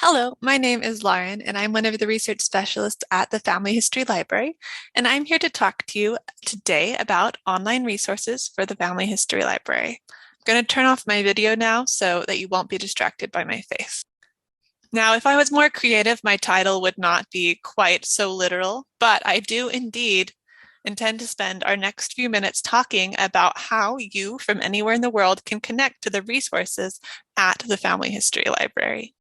Hello, my name is Lauren, and I'm one of the research specialists at the Family History Library, and I'm here to talk to you today about online resources for the Family History Library. I'm going to turn off my video now so that you won't be distracted by my face. Now, if I was more creative, my title would not be quite so literal, but I do indeed intend to spend our next few minutes talking about how you from anywhere in the world can connect to the resources at the Family History Library.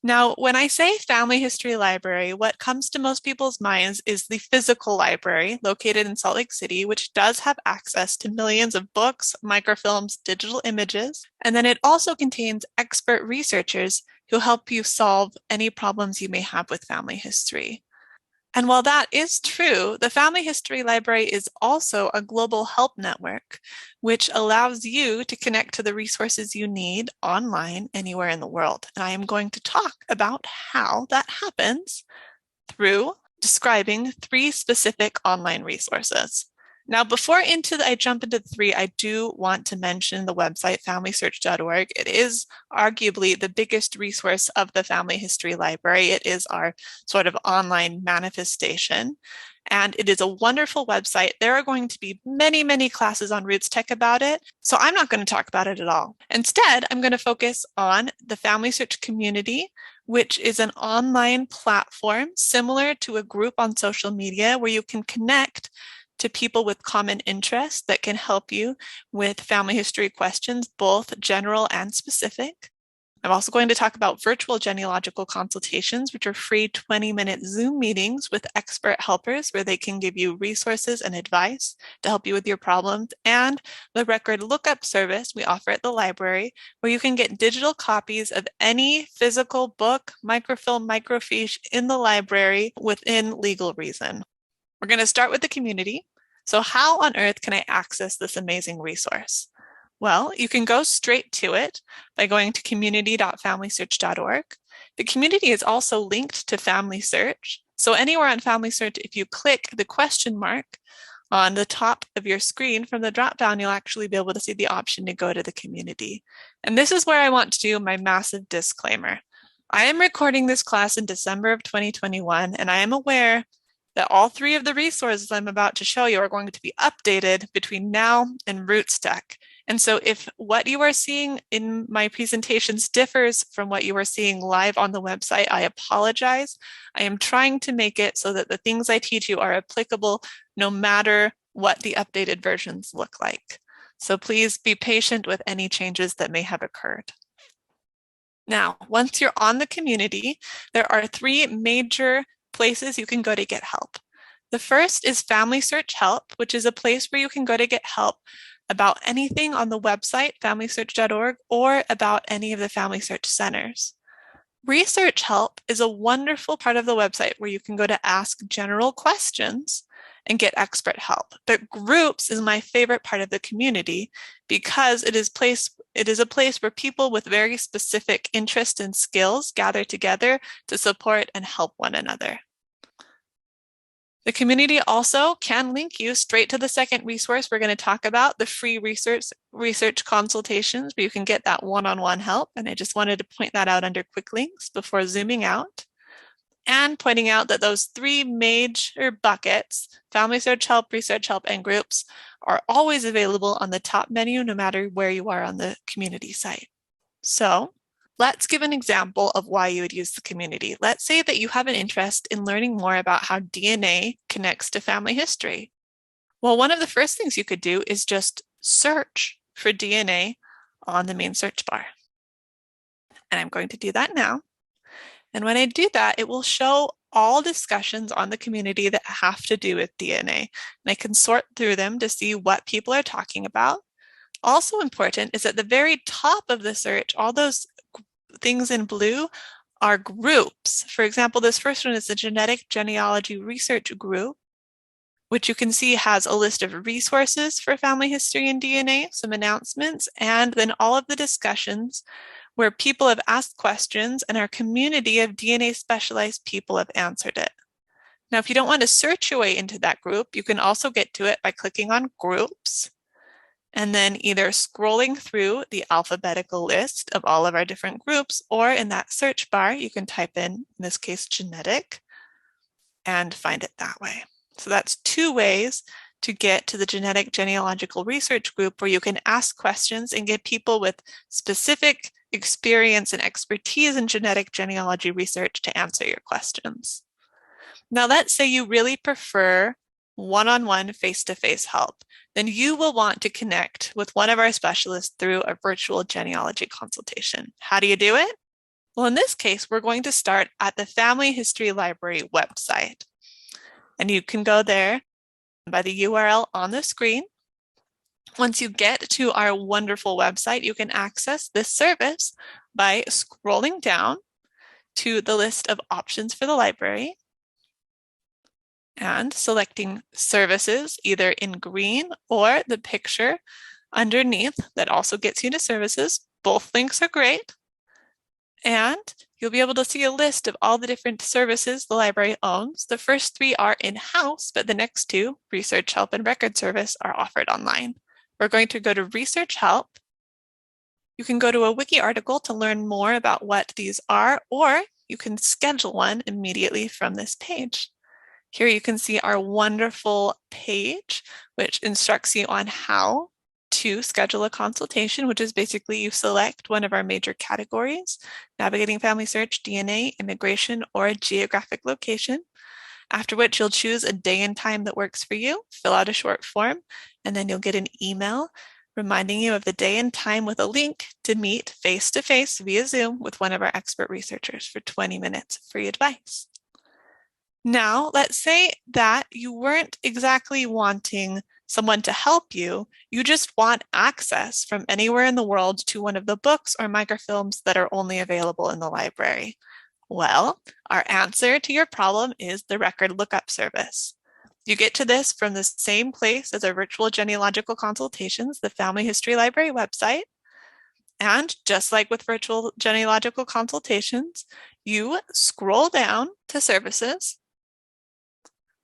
Now, when I say Family History Library, what comes to most people's minds is the physical library located in Salt Lake City, which does have access to millions of books, microfilms, digital images, and then it also contains expert researchers who help you solve any problems you may have with family history. And while that is true, the Family History Library is also a global help network, which allows you to connect to the resources you need online anywhere in the world. And I am going to talk about how that happens through describing 3 specific online resources. Now, before I jump into the 3, I do want to mention the website familysearch.org. It is arguably the biggest resource of the Family History Library. It is our sort of online manifestation, and it is a wonderful website. There are going to be many, many classes on Roots Tech about it, so I'm not going to talk about it at all. Instead, I'm going to focus on the Family Search community, which is an online platform similar to a group on social media where you can connect to people with common interests that can help you with family history questions, both general and specific. I'm also going to talk about virtual genealogical consultations, which are free 20-minute Zoom meetings with expert helpers where they can give you resources and advice to help you with your problems, and the record lookup service we offer at the library, where you can get digital copies of any physical book, microfilm, microfiche in the library within legal reason. We're going to start with the community. So how on earth can I access this amazing resource? Well, you can go straight to it by going to community.familysearch.org. The community is also linked to Family Search. So anywhere on Family Search, if you click the question mark on the top of your screen from the drop-down, you'll actually be able to see the option to go to the community. And this is where I want to do my massive disclaimer. I am recording this class in December of 2021, and I am aware that all 3 of the resources I'm about to show you are going to be updated between now and Roots Tech. And so if what you are seeing in my presentations differs from what you are seeing live on the website, I apologize. I am trying to make it so that the things I teach you are applicable no matter what the updated versions look like. So please be patient with any changes that may have occurred. Now, once you're on the community, there are 3 major places you can go to get help. The first is Family Search Help, which is a place where you can go to get help about anything on the website, familysearch.org, or about any of the Family Search centers. Research Help is a wonderful part of the website where you can go to ask general questions and get expert help. But groups is my favorite part of the community because it is a place where people with very specific interests and skills gather together to support and help one another. The community also can link you straight to the second resource we're going to talk about, the free research consultations, where you can get that one-on-one help. And I just wanted to point that out under quick links before zooming out. And pointing out that those 3 major buckets, Family Search Help, Research Help, and Groups, are always available on the top menu, no matter where you are on the community site. So let's give an example of why you would use the community. Let's say that you have an interest in learning more about how DNA connects to family history. Well, one of the first things you could do is just search for DNA on the main search bar. And I'm going to do that now. And when I do that, it will show all discussions on the community that have to do with DNA. And I can sort through them to see what people are talking about. Also important is at the very top of the search, all those things in blue are groups. For example, this first one is the Genetic Genealogy Research Group, which you can see has a list of resources for family history and DNA, some announcements, and then all of the discussions where people have asked questions and our community of DNA specialized people have answered it. Now, if you don't want to search your way into that group, you can also get to it by clicking on Groups. and then either scrolling through the alphabetical list of all of our different groups, or in that search bar, you can type in this case, genetic, and find it that way. So that's two ways to get to the genetic genealogical research group where you can ask questions and get people with specific experience and expertise in genetic genealogy research to answer your questions. Now, let's say you really prefer one-on-one face-to-face help. Then you will want to connect with one of our specialists through a virtual genealogy consultation. How do you do it? Well, in this case, we're going to start at the Family History Library website. And you can go there by the URL on the screen. Once you get to our wonderful website, you can access this service by scrolling down to the list of options for the library and selecting services either in green or the picture underneath that also gets you to services. Both links are great. And you'll be able to see a list of all the different services the library owns. The first three are in-house, but the next two, Research Help and Record Service, are offered online. We're going to go to Research Help. You can go to a wiki article to learn more about what these are, or you can schedule one immediately from this page. Here you can see our wonderful page, which instructs you on how to schedule a consultation, which is basically you select one of our major categories: navigating family search, DNA, immigration, or geographic location. After which you'll choose a day and time that works for you, fill out a short form, and then you'll get an email reminding you of the day and time with a link to meet face-to-face via Zoom with one of our expert researchers for 20 minutes of free advice. Now, let's say that you weren't exactly wanting someone to help you, you just want access from anywhere in the world to one of the books or microfilms that are only available in the library. Well, our answer to your problem is the record lookup service. You get to this from the same place as our virtual genealogical consultations, the Family History Library website. And just like with virtual genealogical consultations, you scroll down to services.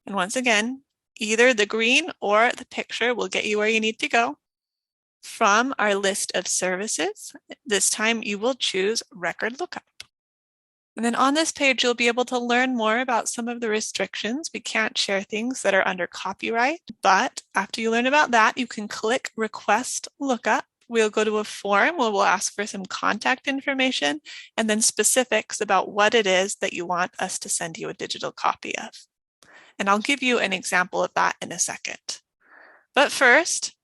And once again, either the green or the picture will get you where you need to go. From our list of services, this time you will choose record lookup. And then on this page, you'll be able to learn more about some of the restrictions. We can't share things that are under copyright, but after you learn about that, you can click Request Lookup. We'll go to a form where we'll ask for some contact information and then specifics about what it is that you want us to send you a digital copy of. And I'll give you an example of that in a second. But first,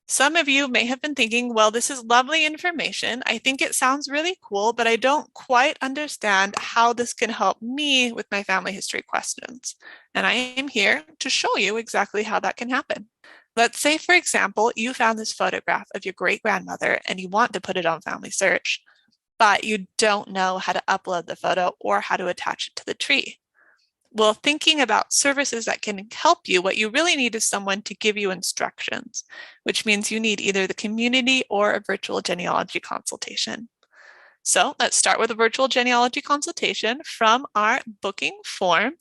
some of you may have been thinking, well, this is lovely information. I think it sounds really cool, but I don't quite understand how this can help me with my family history questions. And I am here to show you exactly how that can happen. Let's say, for example, you found this photograph of your great-grandmother and you want to put it on Family Search, but you don't know how to upload the photo or how to attach it to the tree. Well, thinking about services that can help you, what you really need is someone to give you instructions, which means you need either the community or a virtual genealogy consultation. So let's start with a virtual genealogy consultation. From our booking form,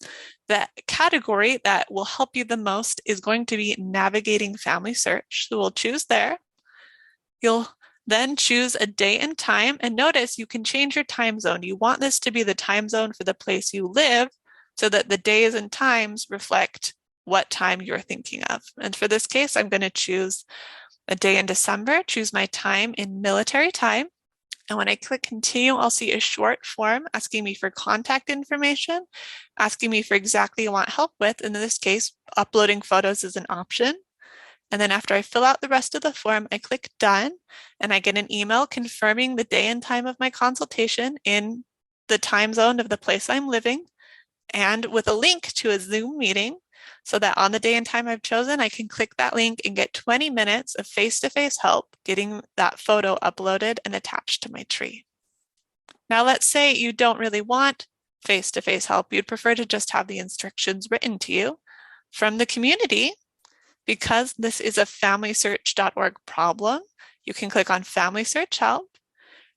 the category that will help you the most is going to be navigating family search. So we'll choose there. You'll then choose a day and time, and notice you can change your time zone. You want this to be the time zone for the place you live, so that the days and times reflect what time you're thinking of. And for this case, I'm going to choose a day in December, choose my time in military time. And when I click continue, I'll see a short form asking me for contact information, asking me for exactly what I want help with. In this case, uploading photos is an option. And then after I fill out the rest of the form, I click done, and I get an email confirming the day and time of my consultation in the time zone of the place I'm living, and with a link to a Zoom meeting, so that on the day and time I've chosen, I can click that link and get 20 minutes of face-to-face help getting that photo uploaded and attached to my tree. Now, let's say you don't really want face-to-face help. You'd prefer to just have the instructions written to you from the community. Because this is a FamilySearch.org problem, you can click on Family Search Help.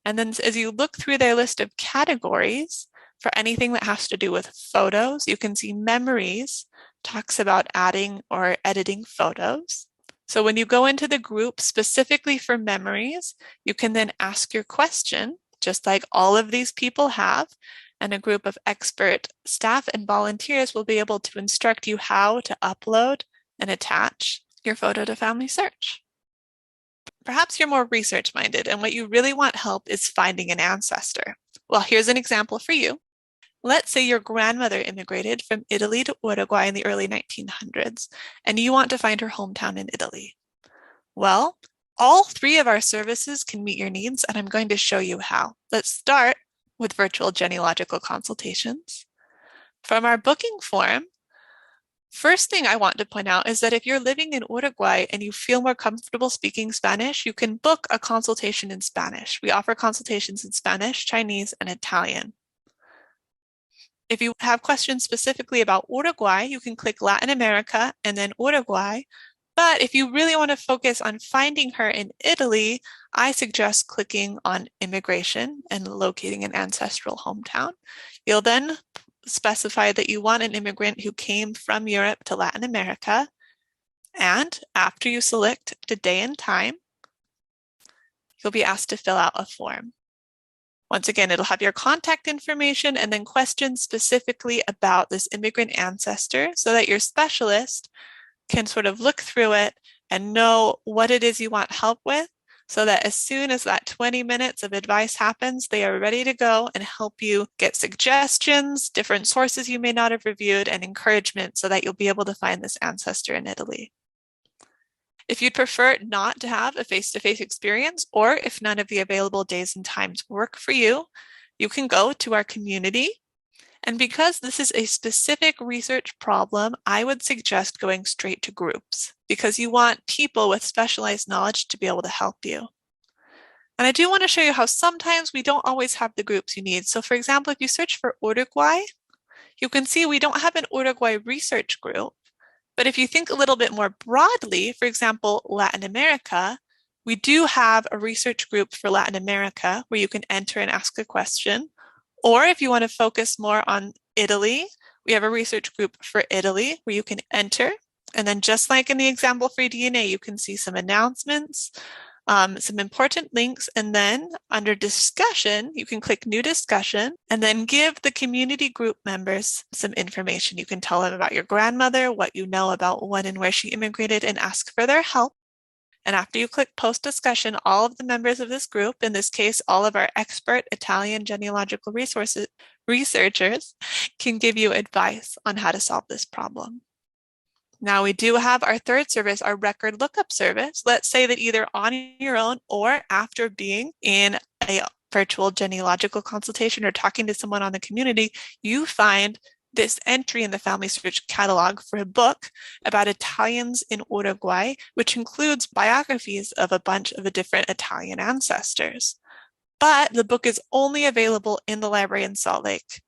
And then as you look through their list of categories, for anything that has to do with photos, you can see Memories talks about adding or editing photos. So when you go into the group specifically for memories, you can then ask your question, just like all of these people have, and a group of expert staff and volunteers will be able to instruct you how to upload and attach your photo to Family Search. Perhaps you're more research-minded and what you really want help is finding an ancestor. Well, here's an example for you. Let's say your grandmother immigrated from Italy to Uruguay in the early 1900s, and you want to find her hometown in Italy. Well, all three of our services can meet your needs, and I'm going to show you how. Let's start with virtual genealogical consultations. From our booking form, first thing I want to point out is that if you're living in Uruguay and you feel more comfortable speaking Spanish, you can book a consultation in Spanish. We offer consultations in Spanish, Chinese, and Italian. If you have questions specifically about Uruguay, you can click Latin America and then Uruguay. But if you really want to focus on finding her in Italy, I suggest clicking on immigration and locating an ancestral hometown. You'll then specify that you want an immigrant who came from Europe to Latin America. And after you select the day and time, you'll be asked to fill out a form. Once again, it'll have your contact information and then questions specifically about this immigrant ancestor so that your specialist can sort of look through it and know what it is you want help with so that as soon as that 20 minutes of advice happens, they are ready to go and help you get suggestions, different sources you may not have reviewed, and encouragement so that you'll be able to find this ancestor in Italy. If you'd prefer not to have a face-to-face experience, or if none of the available days and times work for you, you can go to our community. And because this is a specific research problem, I would suggest going straight to groups because you want people with specialized knowledge to be able to help you. And I do want to show you how sometimes we don't always have the groups you need. So for example, if you search for Uruguay, you can see we don't have an Uruguay research group. But if you think a little bit more broadly, for example, Latin America, we do have a research group for Latin America where you can enter and ask a question. Or if you want to focus more on Italy, we have a research group for Italy where you can enter. And then just like in the example for DNA, you can see some announcements, some important links, and then under discussion, you can click new discussion and then give the community group members some information. You can tell them about your grandmother, what you know about when and where she immigrated, and ask for their help. And after you click post discussion, all of the members of this group, in this case, all of our expert Italian genealogical researchers, can give you advice on how to solve this problem. Now we do have our third service, our record lookup service. Let's say that either on your own or after being in a virtual genealogical consultation or talking to someone on the community, you find this entry in the Family Search catalog for a book about Italians in Uruguay, which includes biographies of a bunch of different Italian ancestors. But the book is only available in the library in Salt Lake.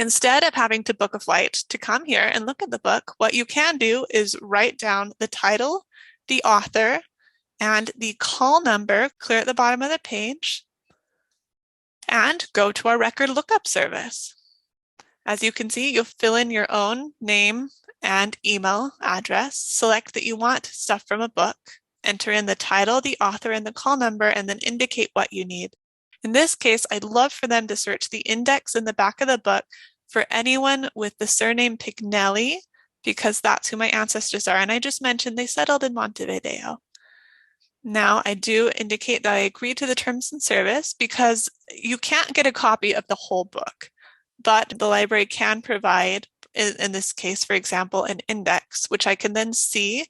Instead of having to book a flight to come here and look at the book, what you can do is write down the title, the author, and the call number clear at the bottom of the page, and go to our record lookup service. As you can see, you'll fill in your own name and email address, select that you want stuff from a book, enter in the title, the author, and the call number, and then indicate what you need. In this case, I'd love for them to search the index in the back of the book for anyone with the surname Pignelli, because that's who my ancestors are. And I just mentioned they settled in Montevideo. Now, I do indicate that I agree to the terms and service because you can't get a copy of the whole book, but the library can provide, in this case, for example, an index, which I can then see.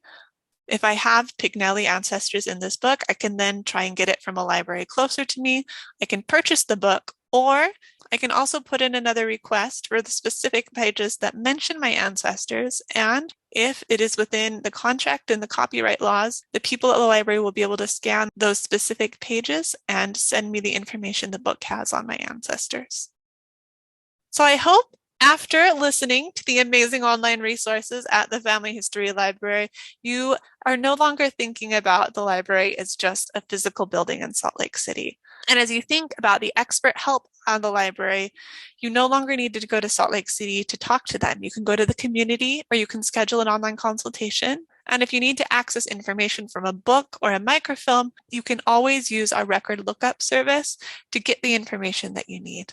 If I have Pignelli ancestors in this book, I can then try and get it from a library closer to me. I can purchase the book, or I can also put in another request for the specific pages that mention my ancestors. And if it is within the contract and the copyright laws, the people at the library will be able to scan those specific pages and send me the information the book has on my ancestors. So I hope after listening to the amazing online resources at the Family History Library, you are no longer thinking about the library as just a physical building in Salt Lake City. And as you think about the expert help on the library, you no longer need to go to Salt Lake City to talk to them. You can go to the community or you can schedule an online consultation. And if you need to access information from a book or a microfilm, you can always use our record lookup service to get the information that you need.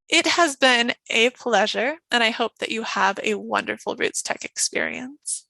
It has been a pleasure, and I hope that you have a wonderful Roots Tech experience.